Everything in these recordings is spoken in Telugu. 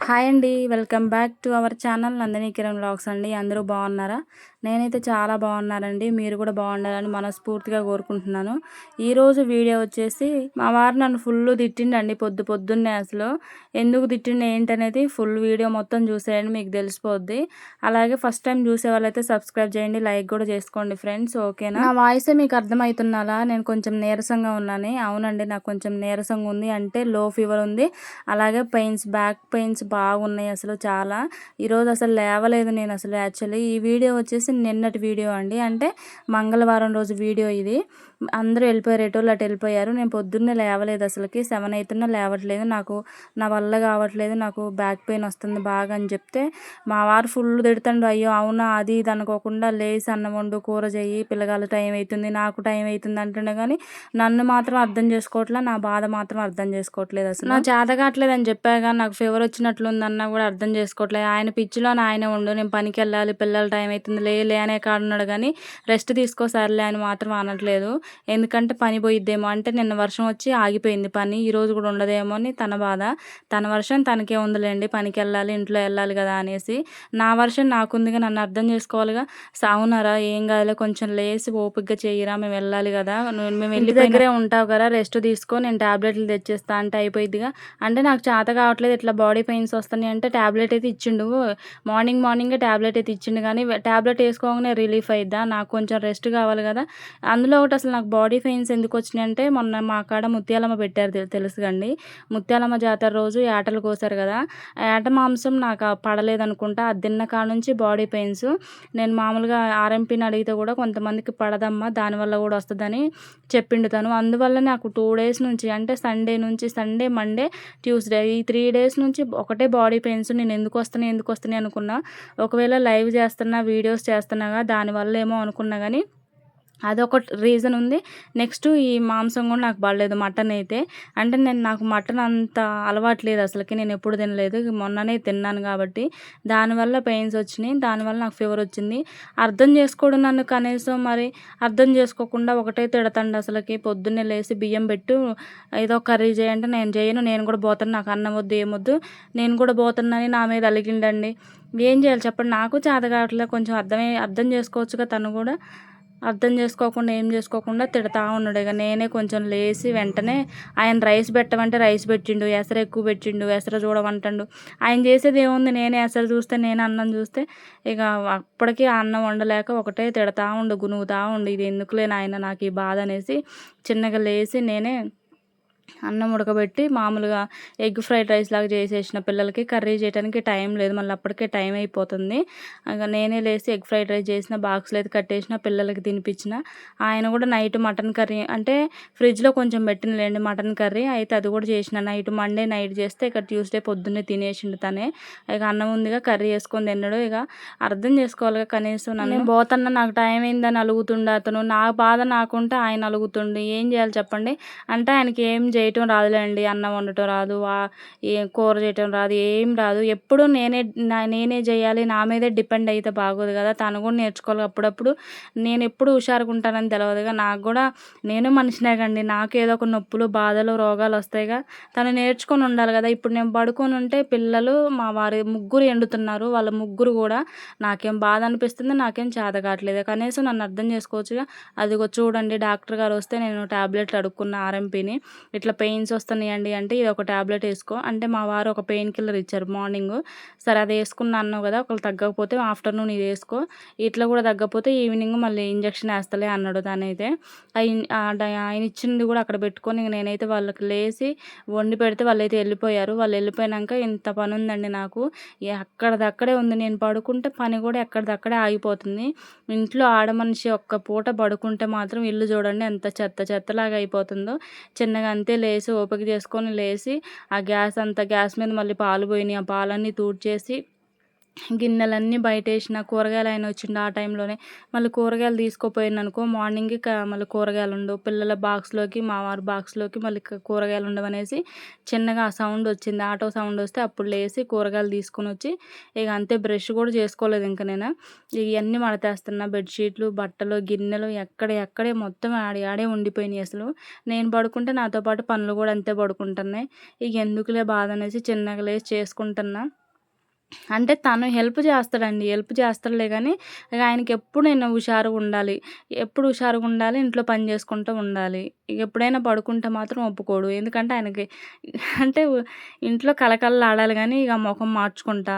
హాయ్ అండి. Welcome back to our channel Nandini Kiran vlogs అండి. అందరూ బాగున్నారా? నేనైతే చాలా బాగున్నానండి. మీరు కూడా బాగుండాలని మనస్ఫూర్తిగా కోరుకుంటున్నాను. ఈరోజు వీడియో వచ్చేసి మా వారు నన్ను ఫుల్ తిట్టిండండి పొద్దున్నే. అసలు ఎందుకు తిట్టిండు ఏంటనేది ఫుల్ వీడియో మొత్తం చూసేయండి, మీకు తెలిసిపోద్ది. అలాగే ఫస్ట్ టైం చూసే వాళ్ళైతే సబ్స్క్రైబ్ చేయండి, లైక్ కూడా చేసుకోండి ఫ్రెండ్స్. ఓకేనా? నా వాయిసే మీకు అర్థమవుతున్నారా? నేను కొంచెం నీరసంగా ఉన్నాను. అవునండి, నాకు కొంచెం నీరసంగా ఉంది, అంటే లో ఫీవర్ ఉంది. అలాగే బ్యాక్ పెయిన్స్ బాగున్నాయి అసలు చాలా. ఈరోజు అసలు లేవలేదు నేను అసలు. యాక్చువల్లీ ఈ వీడియో వచ్చేసి నిన్నటి వీడియో అండి, అంటే మంగళవారం రోజు వీడియో ఇది. అందరూ వెళ్ళిపోయారు, ఎటోళ్ళు అటు వెళ్ళిపోయారు. నేను పొద్దున్నే లేవలేదు అసలుకి. 7 అవుతున్నా లేవట్లేదు. నా వల్ల కావట్లేదు, నాకు బ్యాక్ పెయిన్ వస్తుంది బాగా అని చెప్తే మా వారు ఫుల్ తిడుతుండు. అయ్యో అవునా, అది ఇది అనుకోకుండా లేసి అన్నం వండు, కూర చెయ్యి, పిల్లగాళ్ళు టైం అవుతుంది, నాకు టైం అవుతుంది అంటుండే కానీ నన్ను మాత్రం అర్థం చేసుకోవట్లే, నా బాధ మాత్రం అర్థం చేసుకోవట్లేదు. అసలు నా చేత కావట్లేదు అని చెప్పా కానీ నాకు ఫీవర్ వచ్చినట్లుందన్నా కూడా అర్థం చేసుకోవట్లేదు. ఆయన పిచ్చిలో ఆయన ఉండు, నేను పనికి వెళ్ళాలి, పిల్లల టైం అవుతుంది, లే అనే కాడున్నాడు కానీ రెస్ట్ తీసుకోసారిలే అని మాత్రం అనట్లేదు. ఎందుకంటే పని పోయిద్దేమో, అంటే నిన్న వర్షం వచ్చి ఆగిపోయింది పని, ఈరోజు కూడా ఉండదేమో అని తన బాధ. తన వర్షం తనకే ఉందిలేండి, పనికి వెళ్ళాలి, ఇంట్లో వెళ్ళాలి కదా అనేసి. నా వర్షం నాకుందిగా, నన్ను అర్థం చేసుకోవాలిగా. అవునారా, ఏం కాదులే, కొంచెం లేసి ఓపికగా చెయ్యిరా, మేము వెళ్ళాలి కదా, మేము వెళ్ళి దగ్గరే ఉంటావు కదా, రెస్ట్ తీసుకో, నేను టాబ్లెట్లు తెచ్చేస్తా అంటే అయిపోయిద్దిగా. అంటే నాకు చేత కావట్లేదు, ఇట్లా బాడీ పెయిన్స్ వస్తున్నాయి అంటే టాబ్లెట్ అయితే ఇచ్చిండు. మార్నింగే టాబ్లెట్ అయితే ఇచ్చిండు కానీ టాబ్లెట్ వేసుకోగానే రిలీఫ్ అయిద్దా? నాకు కొంచెం రెస్ట్ కావాలి కదా. అందులో ఒకటి అసలు నాకు బాడీ పెయిన్స్ ఎందుకు వచ్చినాయి అంటే, మొన్న మా కాడ ముత్యాలమ్మ పెట్టారు తెలుసుకండి. ముత్యాలమ్మ జాతర రోజు యాటలు కోసారు కదా, ఆ యాట మాంసం నాకు పడలేదనుకుంటా. అది తిన్న కాడ నుంచి బాడీ పెయిన్స్. నేను మామూలుగా ఆర్ఎంపీని అడిగితే కూడా కొంతమందికి పడదమ్మా, దానివల్ల కూడా వస్తుందని చెప్పిండు తను. అందువల్ల నాకు 2 డేస్ నుంచి, అంటే సండే మండే ట్యూస్డే, ఈ 3 డేస్ నుంచి ఒకటే బాడీ పెయిన్స్. నేను ఎందుకు వస్తున్నాయి అనుకున్నా. ఒకవేళ లైవ్ చేస్తున్నా, వీడియోస్ చేస్తున్నాగా, దానివల్ల ఏమో అనుకున్నా కానీ అదొక రీజన్ ఉంది. నెక్స్ట్ ఈ మాంసం కూడా నాకు పడలేదు, మటన్ అయితే. అంటే నాకు మటన్ అంత అలవాటు లేదు అసలుకి, నేను ఎప్పుడు తినలేదు, మొన్ననే తిన్నాను కాబట్టి దానివల్ల పెయిన్స్ వచ్చినాయి, దానివల్ల నాకు ఫీవర్ వచ్చింది. అర్థం చేసుకోవడం నన్ను కనీసం, మరి అర్థం చేసుకోకుండా ఒకటే తిడతండి అసలుకి. పొద్దున్నే లేసి బియ్యం పెట్టు, ఏదో కర్రీ చేయంటే నేను చేయను, నేను కూడా పోతాను, నాకు అన్నం వద్దు ఏమొద్దు, నేను కూడా పోతున్నానని నా మీద అలిగిండండి. ఏం చేయాలి చెప్పండి, నాకు చేత కావట్లేదు. కొంచెం అర్థం చేసుకోవచ్చుగా. తను కూడా అర్థం చేసుకోకుండా, ఏం చేసుకోకుండా తిడతా ఉన్నాడు. ఇక నేనే కొంచెం లేసి వెంటనే ఆయన రైస్ పెట్టమంటే రైస్ పెట్టిండు, ఎసరు ఎక్కువ పెట్టిండు, ఎసరు చూడమంటాడు. ఆయన చేసేది ఏముంది, నేనే ఎసరు చూస్తే, నేను అన్నం చూస్తే ఇక అప్పటికి అన్నం వండలేక ఒకటే తిడతా ఉండు, గునుగుతా ఉండు. ఇది ఎందుకులే నాయన నాకు ఈ బాధ అనేసి చిన్నగా లేసి నేనే అన్నం ఉడకబెట్టి మామూలుగా ఎగ్ ఫ్రైడ్ రైస్ లాగా చేసేసిన. పిల్లలకి కర్రీ చేయడానికి టైం లేదు, మళ్ళీ అప్పటికే టైం అయిపోతుంది. ఇక నేనే లేసి ఎగ్ ఫ్రైడ్ రైస్ చేసిన, బాక్స్లో అయితే కట్టేసిన, పిల్లలకి తినిపించిన. ఆయన కూడా నైట్ మటన్ కర్రీ, అంటే ఫ్రిడ్జ్లో కొంచెం పెట్టినలేండి మటన్ కర్రీ, అయితే అది కూడా చేసిన. మండే నైట్ చేస్తే ఇక ట్యూస్డే పొద్దున్నే తినేసిండు తనే. ఇక అన్నం ఉందిగా, కర్రీ వేసుకొని తిన్నాడు. ఇక అర్థం చేసుకోవాలిగా కనీసం. నన్ను పోతన్నా నాకు టైం అయిందని అలుగుతుండే అతను. నా బాధ నాకుంటే ఆయన అలుగుతుండు. ఏం చేయాలి చెప్పండి. అంటే ఆయనకి ఏం చేయటం రాదులేండి, అన్నం వండటం రాదు, ఏం కూర చేయటం రాదు, ఏం రాదు. ఎప్పుడు నేనే చేయాలి, నా మీదే డిపెండ్ అయితే బాగోదు కదా. తను కూడా నేర్చుకోవాలి అప్పుడప్పుడు. నేను ఎప్పుడు హుషారుగా ఉంటానని తెలియదుగా. నాకు కూడా నేను మనిషినే కండి, నాకు ఏదో ఒక నొప్పులు, బాధలు, రోగాలు వస్తాయిగా. తను నేర్చుకొని ఉండాలి కదా. ఇప్పుడు నేను పడుకొని ఉంటే పిల్లలు మా వారి ముగ్గురు ఎండుతున్నారు, వాళ్ళ ముగ్గురు కూడా. నాకేం బాధ అనిపిస్తుంది, నాకేం చేత కావట్లేదు. కనీసం నన్ను అర్థం చేసుకోవచ్చుగా. అదిగో చూడండి, డాక్టర్ గారు వస్తే నేను టాబ్లెట్లు అడుక్కున్న ఆర్ఎంపీని. ఇట్లా పెయిన్స్ వస్తున్నాయండి అంటే, ఇది ఒక టాబ్లెట్ వేసుకో అంటే మా వారు ఒక పెయిన్ కిల్లర్ ఇచ్చారు మార్నింగ్. సరే అది వేసుకున్నా అన్నావు కదా, ఒకవేళ తగ్గకపోతే ఆఫ్టర్నూన్ ఇది వేసుకో, ఇట్లా కూడా తగ్గకపోతే ఈవినింగ్ మళ్ళీ ఇంజక్షన్ వేస్తలే అన్నాడు. తనైతే ఆయన ఇచ్చింది కూడా అక్కడ పెట్టుకొని నేనైతే వాళ్ళకి లేసి వండి పెడితే వాళ్ళైతే వెళ్ళిపోయారు. వాళ్ళు వెళ్ళిపోయాక ఇంత పని ఉందండి నాకు, అక్కడదక్కడే ఉంది. నేను పడుకుంటే పని కూడా ఎక్కడిదక్కడే ఆగిపోతుంది. ఇంట్లో ఆడమనిషి ఒక్క పూట పడుకుంటే మాత్రం ఇల్లు చూడండి ఎంత చెత్తలాగా అయిపోతుందో. చిన్నగా అంతే లేసి ఓపిక చేసుకొని లేసి ఆ గ్యాస్ మీద మళ్ళీ పాలు పోయినాయి, ఆ పాలన్నీ తూడ్చేసి గిన్నెలన్నీ బయటేసిన, కూరగాయలాయన వచ్చిండు ఆ టైంలోనే. మళ్ళీ కూరగాయలు తీసుకోపోయాననుకో మార్నింగే మళ్ళీ కూరగాయలుండవు. పిల్లల బాక్స్‌లోకి, మా వారి బాక్స్‌లోకి మళ్ళీ కూరగాయలుండవనేసి చిన్నగా ఆ సౌండొచ్చింది. ఆటో సౌండొస్తే అప్పుడు లేసి కూరగాయలు తీసుకొనొచ్చి ఇక అంతే బ్రష్ కూడా చేసుకోలేదు ఇంక నేను. ఇయన్నీ మడతేస్తున్నా. బెడ్‌షీట్లు, బట్టలు, గిన్నెలు ఎక్కడే మొత్తం ఆడే ఉండిపోయినాయి అసలు. నేను పడుకుంటే నాతో పాటు పనులు కూడా అంతే పడుకుంటున్నాయి. ఇక ఎందుకులే బాధ అనేసి చిన్నగా లేసి చేసుకుంటున్నా. అంటే తను హెల్ప్ చేస్తాడండి. హెల్ప్ చేస్తాడులే గానీ, ఇక ఆయనకెప్పుడు నేను హుషారుగుండాలి. ఎప్పుడు హుషారుగుండాలి, ఇంట్లో పని చేసుకుంటూ ఉండాలి. ఇక ఎప్పుడైనా పడుకుంటే మాత్రం ఒప్పుకోడు. ఎందుకంటే ఆయనకి అంటే ఇంట్లో కళకళలాడాలి గానీ, ఇక మొఖం మార్చుకుంటా,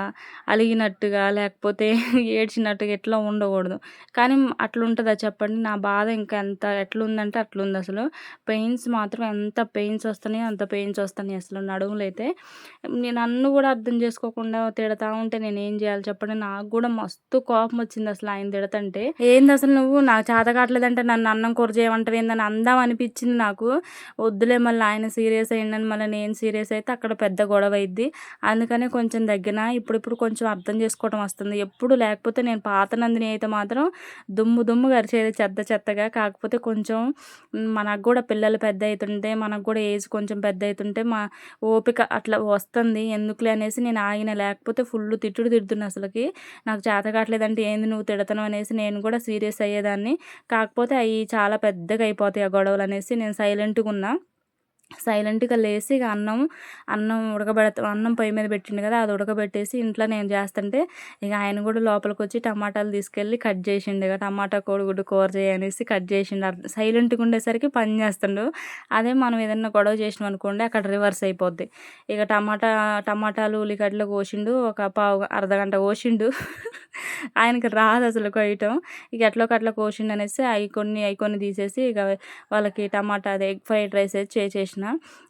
అలిగినట్టుగా లేకపోతే ఏడ్చినట్టుగా ఇట్లా ఉండకూడదు. కానీ అట్లుంటదా చెప్పండి? నా బాధ ఇంకా ఎట్లుందంటే అట్లుందసలు. పెయిన్స్ మాత్రం ఎంత పెయిన్స్ వస్తున్నాయో అంత పెయిన్స్ వస్తున్నాయి అసలు నడుములో అయితే. నన్ను గూడా అర్థం చేసుకోకుండా తిడతా ఉంటే నేనేం జేయాలి చెప్పండి? నాకు గూడా మస్తు కోపమొచ్చిందసలు ఆయన తిడతంటే. ఏందసలు నువ్వు నాకు చేత కావట్లేదంటే నన్ను అన్నం కూర చేయమంటావేందని అందాం అనిపిచ్చింది నాకు. వద్దులే మళ్ళీ ఆయన సీరియస్ అయిండని మళ్ళీ నేను సీరియస్ అయితే అక్కడ పెద్ద గొడవయిద్ది. అందుకనే కొంచెం దగ్గన ఇప్పుడిప్పుడు కొంచెం అర్థం చేసుకోవటం వస్తుంది. ఎప్పుడు లేకపోతే నేను పాత నందిని అయితే మాత్రం దుమ్ము గరిచేది చెత్తగా. కాకపోతే కొంచెం మనకు గూడా పిల్లలు పెద్దయితుంటే, మనకు గూడా ఏజ్ కొంచెం పెద్దయితుంటే ఓపిక అట్లా వస్తుంది. ఎందుకులే అనేసి నేను ఆగిన. లేకపోతే ఫుల్లు తిడుతున్నా అసలకి. నాకు చేత కావట్లేదంటే ఏంది నువ్వు తిడతన్నావు అనేసి నేను కూడా సీరియస్ అయ్యేదాన్ని. కాకపోతే అయి చాలా పెద్దగా అయిపోతాయి ఆ గొడవలనేసి నేను సైలెంట్‌గున్నా. సైలెంట్‌గా లేసి ఇక అన్నం పొయ్యి మీద పెట్టిండు కదా! అది ఉడకబెట్టేసి ఇంట్లో నేను చేస్తంటే, ఇక ఆయన కూడా లోపలికొచ్చి టమాటాలు తీసుకెళ్ళి కట్ చేసిండు. ఇక టమాటా కోడిగుడ్డు కూర చేయనేసి కట్ చేసిండు. సైలెంట్‌గా ఉండేసరికి పని చేస్తుండు. అదే మనం ఏదన్నా గొడవ చేసినాం అనుకోండి అక్కడ రివర్స్ అయిపోద్ది. ఇక టమాటాలు, ఉల్లిగడ్డలు కోసిండు. ఒక అర్ధగంట కోసిండు. ఆయనకి రాదసలు కొయ్యటం. ఇక ఎట్లోకట్లా కోసిండనేసి అయి కొన్ని తీసేసి ఇక వాళ్ళకి టమాటా అదే ఎగ్ ఫ్రైడ్ రైస్ అయితే చేసేసిన.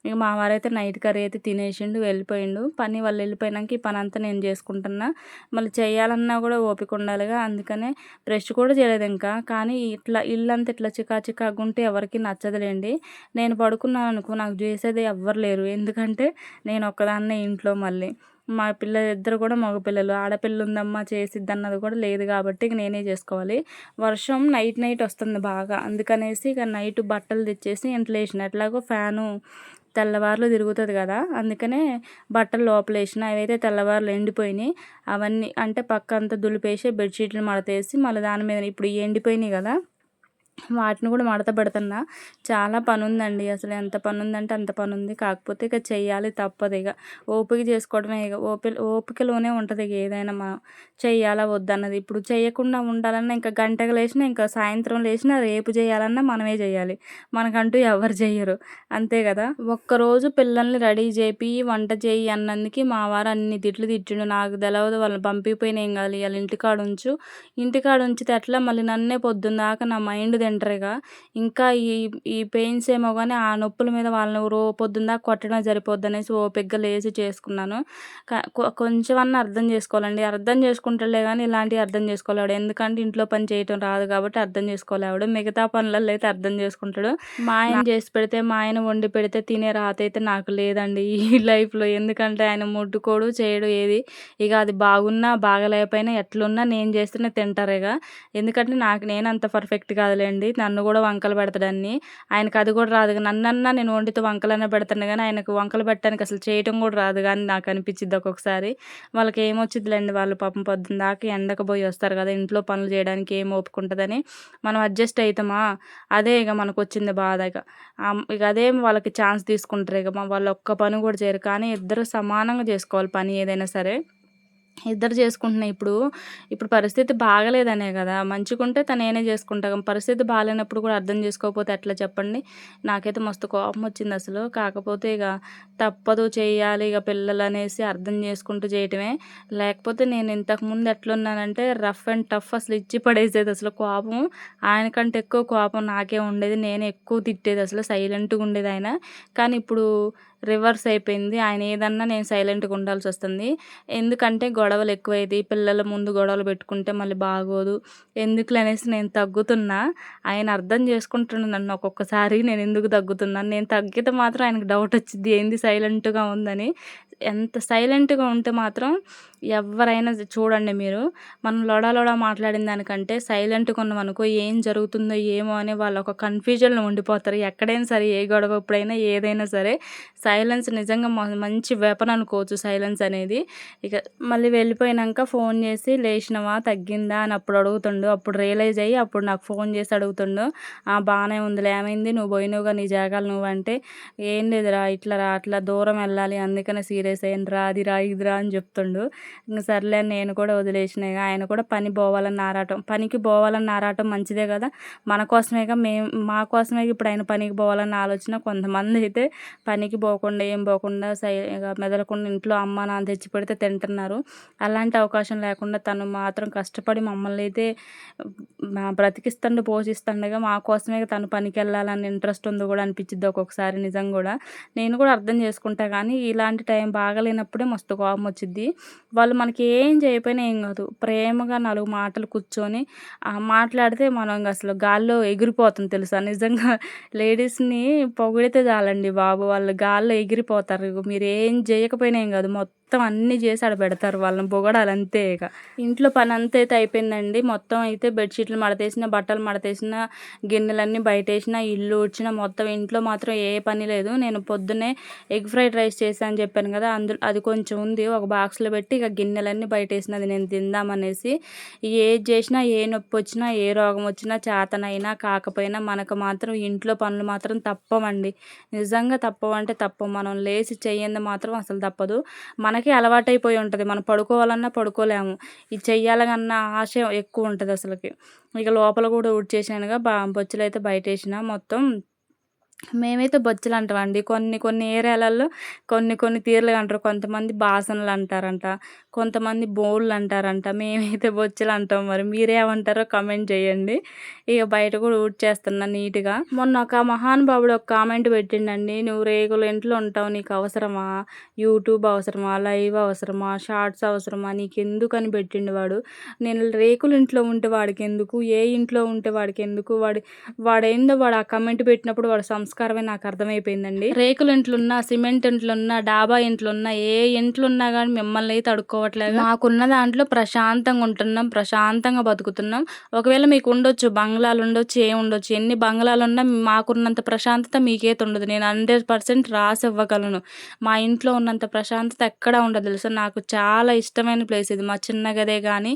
ఇక మా వారైతే నైట్ కర్రీ అయితే తినేసిండు వెళ్ళిపోయిండు. వాళ్ళు వెళ్ళిపోయినాక ఈ పనంతా నేను చేసుకుంటున్నా. మళ్ళీ చేయాలన్నా కూడా ఓపిక ఉండాలిగా. అందుకనే బ్రష్ కూడా చేయలేదు ఇంకా. కానీ ఇట్లా ఇల్లంతా ఇట్లా చికాగుంటే ఎవరికీ నచ్చదులేండి. నేను పడుకున్నాననుకో నాకు చేసేది ఎవ్వరు లేరు. ఎందుకంటే నేను ఒక్కదాన్నే ఇంట్లో మళ్ళీ. మా పిల్లలిద్దరు కూడా మగపిల్లలు. ఆడపిల్ల ఉందమ్మా చేసిద్దన్నది కూడా లేదు కాబట్టి ఇక నేనే చేసుకోవాలి. వర్షం నైట్ వస్తుంది బాగా. అందుకనేసి ఇక నైట్ బట్టలు తెచ్చేసి ఇంట్లో ఏసిన. ఎట్లాగో ఫ్యాను తెల్లవార్లు తిరుగుతది కదా! అందుకనే బట్టలు లోపలేసిన. అవైతే తెల్లవార్లు ఎండిపోయినాయి. అవన్నీ అంటే పక్కంతా దులిపేసి బెడ్‌షీట్లు మడతేసి మళ్ళీ దాని మీద ఇప్పుడు ఎండిపోయినాయి కదా! వాటిని కూడా మడత పెడుతున్నా. చాలా పనుందండి. అసలు ఎంత పనుందంటే అంత పనుంది. కాకపోతే ఇక చెయ్యాలి తప్పదిగ. ఓపిక చేసుకోవడమే ఇగ. ఓపికలోనే ఉంటది ఇగ ఏదైనా చెయ్యాలా వద్దన్నది. ఇప్పుడు చెయ్యకుండా ఉండాలన్నా ఇంకా గంటకు లేచినా, ఇంకా సాయంత్రం లేచినా, రేపు చేయాలన్నా మనమే చేయాలి. మనకంటూ ఎవరు చెయ్యరు. అంతే కదా! ఒక్కరోజు పిల్లల్ని రెడీ చేపి, వంట చెయ్యి అన్నందుకి మా వారు అన్ని తిట్లు తిట్టిండు. నాకు తెలవదు వాళ్ళని పంపియకపోయినా ఏం కాదు. ఇయాల ఇంటికాడ ఉంచితే ఎట్లా మళ్ళీ నన్నే పొద్దుందాకా నా మైండ్ తింటరిగ. ఇంకా ఈ పెయిన్స్ ఏమో గానీ ఆ నొప్పుల మీద వాళ్ళని పొద్దుందాకా కొట్టడం సరిపోద్దనేసి ఓపికగా లేసి చేసుకున్నాను. కొంచెమన్నా అర్థం చేసుకోవాలండి. అర్థం చేసుకుంటాడులే గానీ ఇలాంటివి అర్థం చేసుకోలేడు. ఎందుకంటే ఇంట్లో పని చేయటం రాదు కాబట్టి అర్థం చేసుకోలేడు. మిగతా పనులలో అయితే అర్థం చేసుకుంటాడు. మా ఆయన చేసి పెడితే, మా ఆయన వండి పెడితే తినే రాతయితే నాకు లేదండి ఈ లైఫ్‌లో. ఎందుకంటే ఆయన ముట్టుకోడు, చేయడు ఏది. ఇక అది బాగున్నా, బాగాలేకపోయినా ఎట్లున్నా నేను చేస్తేనే తింటారిగ. ఎందుకంటే నేనంత పర్ఫెక్ట్ కాదులేండి. నన్ను కూడా వంకలు పెడతాడన్ని. ఆయనకు అది కూడా రాదు. నన్నన్నా నేను వండితే వంకలన్నా పెడతాను గానీ ఆయనకు వంకలు పెట్టడానికి అసలు చేయటం కూడా రాదు గానీ నాకు అనిపిచ్చిద్ది ఒక్కొక్కసారి. వాళ్ళకి ఏమొచ్చిద్దిలేండి, వాళ్ళు పాపం పొద్దునదాకా ఎండకు పోయి వస్తారు కదా! ఇంట్లో పనులు చేయడానికి ఏం ఓపిక ఉంటదని మనం అడ్జస్ట్ అయితామా? అదే ఇక మనకొచ్చింది బాధ ఇక. ఇక అదే వాళ్ళకి ఛాన్స్ తీసుకుంటారు ఇక. వాళ్ళు ఒక్క పని కూడా చేయరు. కానీ ఇద్దరు సమానంగా చేసుకోవాలి పని ఏదైనా సరే. ఇద్దరు చేసుకుంటున్నా ఇప్పుడు పరిస్థితి బాగాలేదనే కదా! మంచిగుంటే నేనే చేసుకుంటా. పరిస్థితి బాలేనప్పుడు కూడా అర్థం చేసుకోకపోతే ఎట్లా చెప్పండి? నాకైతే మస్తు కోపమొచ్చిందసలు. కాకపోతే ఇక తప్పదు చేయాలి ఇక పిల్లలనేసి అర్థం చేసుకుంటూ చేయటమే. లేకపోతే నేను ఇంతకుముందు ఎట్లున్నానంటే రఫ్ అండ్ టఫ్ అసలు ఇచ్చి పడేసేది అసలు కోపం. ఆయనకంటే ఎక్కువ కోపం నాకే ఉండేది. నేనే ఎక్కువ తిట్టేది అసలు. సైలెంట్‌గా ఉండేదాయన. కానీ ఇప్పుడు రివర్స్ అయిపోయింది. ఆయన ఏదన్నా నేను సైలెంట్‌గా ఉండాల్సొస్తుంది. ఎందుకంటే గొడవలు ఎక్కువైతాయి. పిల్లల ముందు గొడవలు పెట్టుకుంటే మళ్ళీ బాగోదు. ఎందుకులే అనేసి నేను తగ్గుతున్నా. ఆయన అర్థం చేసుకుంటుండు నన్ను ఒక్కొక్కసారి నేనెందుకు తగ్గుతున్నాను. నేను తగ్గితే మాత్రం ఆయనకి డౌటొచ్చిద్ది ఏంది సైలెంట్‌గా ఉందని. ఎంత సైలెంట్‌గా ఉంటే మాత్రం ఎవ్వరైనా చూడండి మీరు. మనం లొడ లొడ మాట్లాడిన దానికంటే సైలెంట్‌గా ఉన్నామనుకో ఏం జరుగుతుందో ఏమో అని వాళ్ళు ఒక కన్‌ఫ్యూజన్‌లో ఉండిపోతారు. ఎక్కడైనా సరే ఏ గొడవ ఎప్పుడైనా ఏదైనా సరే సైలెన్స్ నిజంగా మంచి వెపన్ అనుకోవచ్చు సైలెన్స్ అనేది. ఇక మళ్ళీ వెళ్ళిపోయినంక ఫోన్ చేసి లేచినవా? తగ్గిందా? అని అప్పుడు అడుగుతుండు. అప్పుడు రియలైజ్ అయ్యి అప్పుడు నాకు ఫోన్ చేసి అడుగుతుండు. బానే ఉందిలే ఏమైంది? నువ్వు పోయినవుగా నీ జాగాలు నువ్వంటే, ఏం లేదురా ఇట్లా రా అట్లా దూరం వెళ్ళాలి అందుకనే సీరియస్ అయ్యాను రా అది రా ఇది రా అని చెప్తుండు. ఇంక సర్లే అని నేను కూడా వదిలేసిన ఇగ. ఆయన కూడా పని పోవాలని ఆరాటం. పనికి పోవాలని ఆరాటం మంచిదే కదా! మన కోసమేగా మా కోసమే ఇప్పుడు ఆయన పనికి పోవాలన్న ఆలోచన. కొంతమందైతే పనికి పోకుండా ఏం పోకుండా ఇగ మెదలకుండా ఇంట్లో అమ్మ నాన్న తెచ్చిపెడితే తింటున్నారు. అలాంటి అవకాశం లేకుండా తను మాత్రం కష్టపడి మమ్మల్ని అయితే బ్రతికిస్తుండు, పోషిస్తుండగా మా కోసమే తను పనికెళ్ళాలని ఇంట్రెస్ట్ ఉందో కూడా అనిపించిద్ది ఒక్కొక్కసారి నిజం కూడా. నేను కూడా అర్థం చేసుకుంటా కానీ ఇలాంటి టైం బాగాలేనప్పుడే మస్తు కోపం వచ్చిద్ది. వాళ్ళు మనకి ఏం చేయకపోయినా ఏం కాదు. ప్రేమగా 4 మాటలు కూర్చొని మాట్లాడితే మనం ఇంక అసలు గాల్లో ఎగిరిపోతాం తెలుసా! నిజంగా లేడీస్‌ని పొగిడితే చాలండి బాబు! వాళ్ళు గాల్లో ఎగిరిపోతారు. మీరేం చేయకపోయినా ఏం కాదు. మొత్తం అన్నీ చేసి ఆడ పెడతారు. వాళ్ళని పొగడాలి అంతే ఇక. ఇంట్లో పనంతా అయితే అయిపోయిందండి. మొత్తం అయితే బెడ్‌షీట్లు మడతేసిన, బట్టలు మడతేసిన, గిన్నెలన్నీ బయటేసిన, ఇల్లు ఊడ్చిన, మొత్తం ఇంట్లో మాత్రం ఏ పని లేదు. నేను పొద్దున్నే ఎగ్ ఫ్రైడ్ రైస్ చేశా అని చెప్పాను కదా! అది కొంచెం ఉంది. ఒక బాక్స్‌లో పెట్టి ఇక గిన్నెలన్నీ బయటేసిన అది నేను తిందామనేసి. ఏది చేసినా, ఏ నొప్పొచ్చినా, ఏ రోగం వచ్చినా, చేతనైనా కాకపోయినా మనకు మాత్రం ఇంట్లో పనులు మాత్రం తప్పవండి. నిజంగా తప్పవంటే తప్పవు. మనం లేచి చెయ్యంది మాత్రం అసలు తప్పదు. మనకే అలవాటైపోయి ఉంటది. మనం పడుకోవాలన్నా పడుకోలేము. ఇది చెయ్యాలన్న ఆశ ఎక్కువ ఉంటది అసలకి. ఇక లోపల కూడా ఊడ్చేసానుగా బొచ్చులైతే బయటేసిన మొత్తం. మేమైతే బొచ్చెలంటామండి. కొన్ని కొన్ని ఏరియాలలో కొన్ని తీరులుగా అంటారు. కొంతమంది బాసనలంటారంట. కొంతమంది బోనులంటారంట. మేమైతే బొచ్చెలంటాం. మరి మీరేమంటారో కామెంట్ చేయండి. ఇక బయట కూడా ఊడ్చేస్తున్నా నీట్‌గా. మొన్న ఒక మహానుభావుడు ఒక కామెంట్ పెట్టిండండి. "నువ్వు రేకుల ఇంట్లో ఉంటావు. నీకు అవసరమా? యూట్యూబ్ అవసరమా? లైవ్ అవసరమా? షార్ట్స్ అవసరమా? నీకెందుకని" పెట్టిండు వాడు. నేను రేకుల ఇంట్లో ఉంటే వాడికెందుకు? ఏ ఇంట్లో ఉంటే వాడికెందుకు? వాడేందో వాడు ఆ కామెంట్ పెట్టినప్పుడు వాడి సంస్కారమే నాకు అర్థమైపోయిందండి. రేకుల ఇంట్లున్నా, సిమెంట్ ఇంట్లున్నా, డాబా ఇంట్లున్నా, ఏ ఇంట్లున్నా గానీ మిమ్మల్ని అయితే అడుక్కోవట్లేదు. మాకున్న దాంట్లో ప్రశాంతంగా ఉంటున్నాం, ప్రశాంతంగా బతుకుతున్నాం. ఒకవేళ మీకు ఉండొచ్చు, బంగ్లాలు ఉండొచ్చు, ఏముండొచ్చు. ఎన్ని బంగ్లాలున్నా మాకున్నంత ప్రశాంతత మీకైతే ఉండదు. నేను 100% రాసివ్వగలను. మా ఇంట్లో ఉన్నంత ప్రశాంతత ఎక్కడా ఉండదు తెలుసా! నాకు చాలా ఇష్టమైన ప్లేస్ ఇది. మా చిన్న గదే గానీ,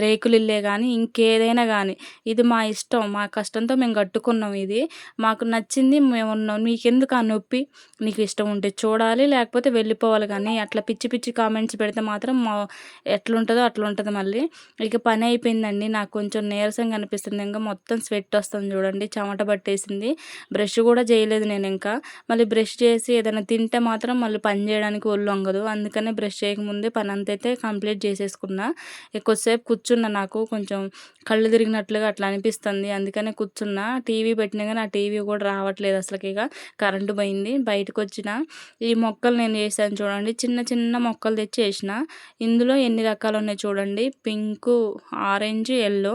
రేకులిల్లే గానీ, ఇంకేదైనా గానీ ఇది మా ఇష్టం. మా కష్టంతో మేము కట్టుకున్నాం ఇది. మాకు నచ్చింది మేమున్నాం. నీకెందుకు ఆ నొప్పి? నీకు ఇష్టం ఉంటే చూడాలి, లేకపోతే వెళ్ళిపోవాలి గానీ అట్లా పిచ్చి పిచ్చి కామెంట్స్ పెడితే మాత్రం ఎట్లుంటదో అట్లుంటది మళ్ళీ. ఇక పని అయిపోయిందండి. నాకు కొంచెం నీరసంగా అనిపిస్తుంది. ఇంక మొత్తం స్వెట్ వస్తుంది చూడండి. చెమట పట్టేసింది. బ్రష్ కూడా చేయలేదు నేనింకా. మళ్ళీ బ్రష్ చేసి ఏదైనా తింటే మాత్రం మళ్ళీ పని చేయడానికి ఒళ్ళు వంగదు. అందుకనే బ్రష్ చేయకముందే పనంతైతే కంప్లీట్ చేసేసుకున్నా. కొద్దిసేపు కూర్చున్నా. నాకు కొంచెం కళ్ళు తిరిగినట్లుగా అట్లా అనిపిస్తుంది. అందుకనే కూర్చున్నా. టీవీ పెట్టినా గానీ ఆ టీవీ కూడా రావట్లేదు అసలకిగ. కరెంటు పోయింది. బయటకొచ్చిన ఈ మొక్కలు నేను ఏసాను చూడండి. చిన్న చిన్న మొక్కలు తెచ్చి ఏసిన. ఇందులో ఎన్ని రకాలున్నాయి చూడండి. Pink, orange, yellow.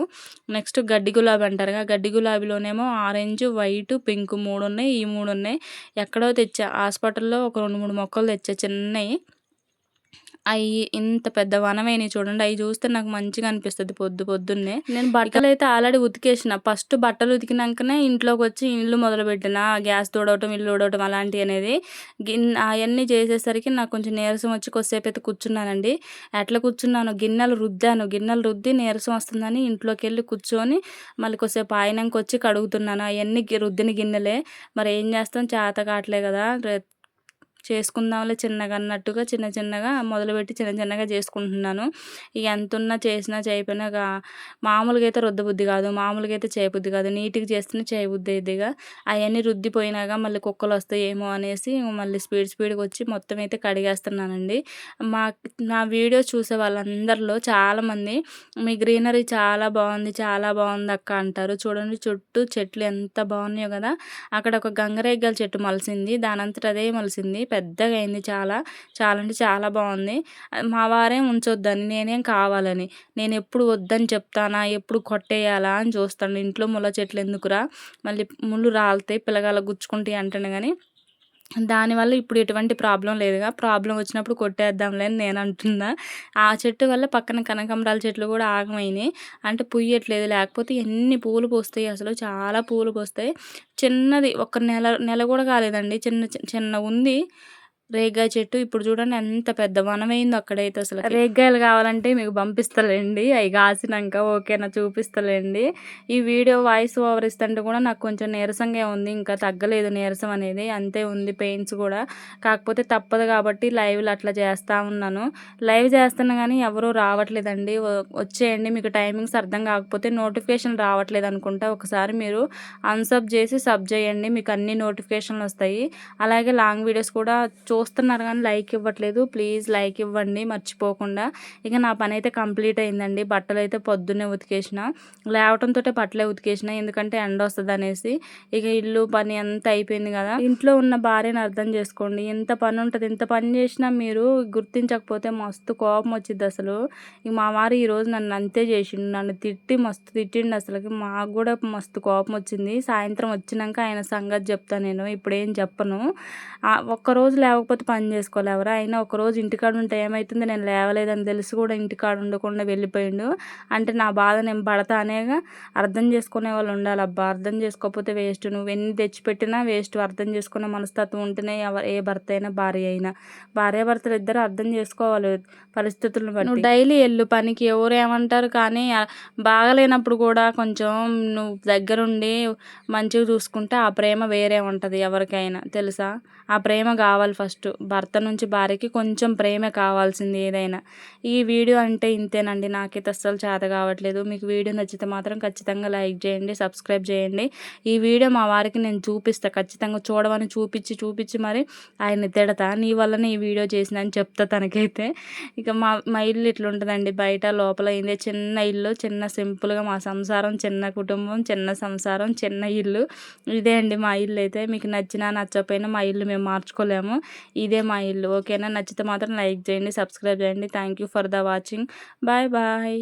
నెక్స్ట్ గడ్డి గులాబీ అంటారుగా. గడ్డి గులాబీలోనేమో ఆరెంజ్, వైట్, పింక్ 3 ఉన్నాయి. ఈ 3 ఉన్నాయి. ఎక్కడో తెచ్చా. హాస్పిటల్‌లో ఒక 2, 3 మొక్కలు తెచ్చా చిన్నయి. ఇంత పెద్ద వనమైనయి చూడండి. అయి చూస్తే నాకు మంచిగా అనిపిస్తది పొద్దున్నే. నేను బట్టలైతే ఆల్రెడీ ఉతికేసిన. ఫస్ట్ బట్టలు ఉతికినంకనే ఇంట్లోకొచ్చి ఇల్లు మొదలుపెట్టిన. గ్యాస్ తుడవటం, ఇల్లు ఊడవటం అలాంటియనేది. అయన్నీ చేసేసరికి నాకు కొంచెం నీరసం వచ్చి కొద్దిసేపయితే కూర్చున్నానండి. ఎట్లా కూర్చున్నానో గిన్నెలు రుద్దాను. గిన్నెలు రుద్ది నీరసం వస్తుందని ఇంట్లోకెళ్ళి కూర్చొని మళ్ళీ కొద్దిసేపు ఆయినంకొచ్చి కడుగుతున్నాను. అయన్నీ రుద్దిన గిన్నెలే. మరి ఏం చేస్తాం చేత కావట్లే కదా! చేసుకుందాంలే చిన్నగా అన్నట్టుగా చిన్న చిన్నగా మొదలుపెట్టి చిన్న చిన్నగా చేసుకుంటున్నాను. ఇక ఎంతున్నా చేసినా చేయకపోయినా మామూలుగా అయితే రుద్దబుద్ధి కాదు. మామూలుగా అయితే చేయబుద్ధి కాదు. నీట్‌గా చేస్తేనే చేయబుద్ధి అయిద్దిగా. అవన్నీ రుద్దిపోయినాక మళ్ళీ కుక్కలు వస్తాయేమో అనేసి మళ్ళీ స్పీడ్‌గా వచ్చి మొత్తం అయితే కడిగేస్తున్నానండి. నా వీడియోస్ చూసే వాళ్ళందరిలో చాలామంది మీ గ్రీనరీ చాలా బాగుంది, చాలా బాగుంది అక్క అంటారు. చూడండి చుట్టూ చెట్లు ఎంత బాగున్నాయో కదా! అక్కడ ఒక గంగరేగల చెట్టు మొలిసింది. దానంతట అదే మొలిసింది. పెద్దగా అయింది చాలా. చాలా అంటే చాలా బాగుంది. మా వారేం ఉంచొద్దని, నేనేం కావాలని. నేను ఎప్పుడు వద్దని చెప్తానా, ఎప్పుడు కొట్టేయాలా అని చూస్తాను. ఇంట్లో ముళ్ళ చెట్లు ఎందుకురా, మళ్ళీ ముళ్ళు రాలుతాయి, పిల్లగాళ్ళకి గుచ్చుకుంటాయి అంటాను కానీ దానివల్ల ఇప్పుడు ఎటువంటి ప్రాబ్లం లేదుగా. ప్రాబ్లమ్ వచ్చినప్పుడు కొట్టేద్దాంలే అని నేను అంటున్నా. ఆ చెట్టు వల్ల పక్కన కనకాంబరాల చెట్లు కూడా ఆగమైనాయి. అంటే పుయ్యట్లేదు, లేకపోతే ఎన్ని పూలు పూస్తాయి అసలు, చాలా పూలు పూస్తాయి. చిన్నది ఒక నెల కూడా కాలేదండి, చిన్న ఉంది రేగ్గాయ చెట్టు. ఇప్పుడు చూడండి ఎంత పెద్ద వనమైందో అక్కడైతే. అసలు రేగ్గాయలు కావాలంటే మీకు పంపిస్తలేండి, అవి కాసినాక ఓకేనా, చూపిస్తలేండి. ఈ వీడియో వాయిస్ ఓవర్ ఇస్తుంటే కూడా నాకు కొంచెం నీరసంగా ఉంది, ఇంకా తగ్గలేదు నీరసం అనేది, అంతే ఉంది పెయిన్స్ కూడా. కాకపోతే తప్పదు కాబట్టి లైవ్లు అట్లా చేస్తూ ఉన్నాను. లైవ్ చేస్తున్నా కానీ ఎవరూ రావట్లేదండి. వచ్చేయండి, మీకు టైమింగ్స్ అర్థం కాకపోతే నోటిఫికేషన్ రావట్లేదు అనుకుంటా, ఒకసారి మీరు అన్సబ్ చేసి సబ్ చేయండి, మీకు అన్ని నోటిఫికేషన్లు వస్తాయి. అలాగే లాంగ్ వీడియోస్ కూడా చూస్తున్నారు కానీ లైక్ ఇవ్వట్లేదు, ప్లీజ్ లైక్ ఇవ్వండి మర్చిపోకుండా. ఇక నా పని అయితే కంప్లీట్ అయిందండి. బట్టలు అయితే పొద్దున్నే ఉతికేసిన, లేవటంతో బట్టలే ఉతికేసిన, ఎందుకంటే ఎండ వస్తుంది అనేసి. ఇక ఇల్లు పని అంతా అయిపోయింది కదా. ఇంట్లో ఉన్న భార్యను అర్థం చేసుకోండి, ఎంత పని ఉంటుంది, ఎంత పని చేసినా మీరు గుర్తించకపోతే మస్తు కోపం వచ్చింది అసలు. ఇక మా వారు ఈరోజు నన్ను అంతే చేసిండు, నన్ను తిట్టి మస్తు తిట్టిండు అసలుకి. మాకు కూడా మస్తు కోపం వచ్చింది. సాయంత్రం వచ్చినాక ఆయన సంగతి చెప్తాను, నేను ఇప్పుడేం చెప్పను. ఒక్కరోజు లేవకపోతే పని చేసుకోలేవరా, అయినా ఒకరోజు ఇంటికాడ ఉంటే ఏమవుతుంది, నేను లేవలేదని తెలిసి కూడా ఇంటికాడ ఉండకుండా వెళ్ళిపోయిండు అంటే నా బాధ నేను పడతా అనేగా. అర్థం చేసుకునే వాళ్ళు ఉండాలి అబ్బా, అర్థం చేసుకోకపోతే వేస్ట్. నువ్వు ఎన్ని తెచ్చిపెట్టినా వేస్ట్. అర్థం చేసుకునే మనస్తత్వం ఉంటేనే ఏ భర్త అయినా భార్య అయినా, భార్యాభర్తలు ఇద్దరు అర్థం చేసుకోవాలి పరిస్థితులను బట్టి. నువ్వు డైలీ వెళ్ళు పనికి, ఎవరు ఏమంటారు కానీ బాగలేనప్పుడు కూడా కొంచెం నువ్వు దగ్గరుండి మంచిగా చూసుకుంటే ఆ ప్రేమ వేరే ఉంటుంది ఎవరికైనా, తెలుసా. ఆ ప్రేమ కావాలి ఫస్ట్. భర్త నుంచి భార్యకి కొంచెం ప్రేమ కావాల్సింది ఏదైనా. ఈ వీడియో అంటే ఇంతేనండి, నాకైతే అస్సలు చేత కావట్లేదు. మీకు వీడియో నచ్చితే మాత్రం ఖచ్చితంగా లైక్ చేయండి, సబ్స్క్రైబ్ చేయండి. ఈ వీడియో మా వారికి నేను చూపిస్తాను, ఖచ్చితంగా చూడమని చూపించి మరి ఆయన్ని తిడతా, నీ వల్లనే ఈ వీడియో చేసిన అని చెప్తా తనకైతే. ఇక మా ఇల్లు ఇట్లుంటుందండి, బయట లోపల ఇదే చిన్న ఇల్లు, చిన్న సింపుల్గా మా సంసారం, చిన్న కుటుంబం, చిన్న సంసారం, చిన్న ఇల్లు. ఇదే అండి మా ఇల్లు అయితే. మీకు నచ్చినా నచ్చకపోయినా మా ఇల్లు మేము మార్చుకోలేము, ఇదే మా ఇల్లు. ఓకేనా, నచ్చితే మాత్రం లైక్ చేయండి, సబ్స్క్రైబ్ చేయండి. Thank you for the watching. Bye bye.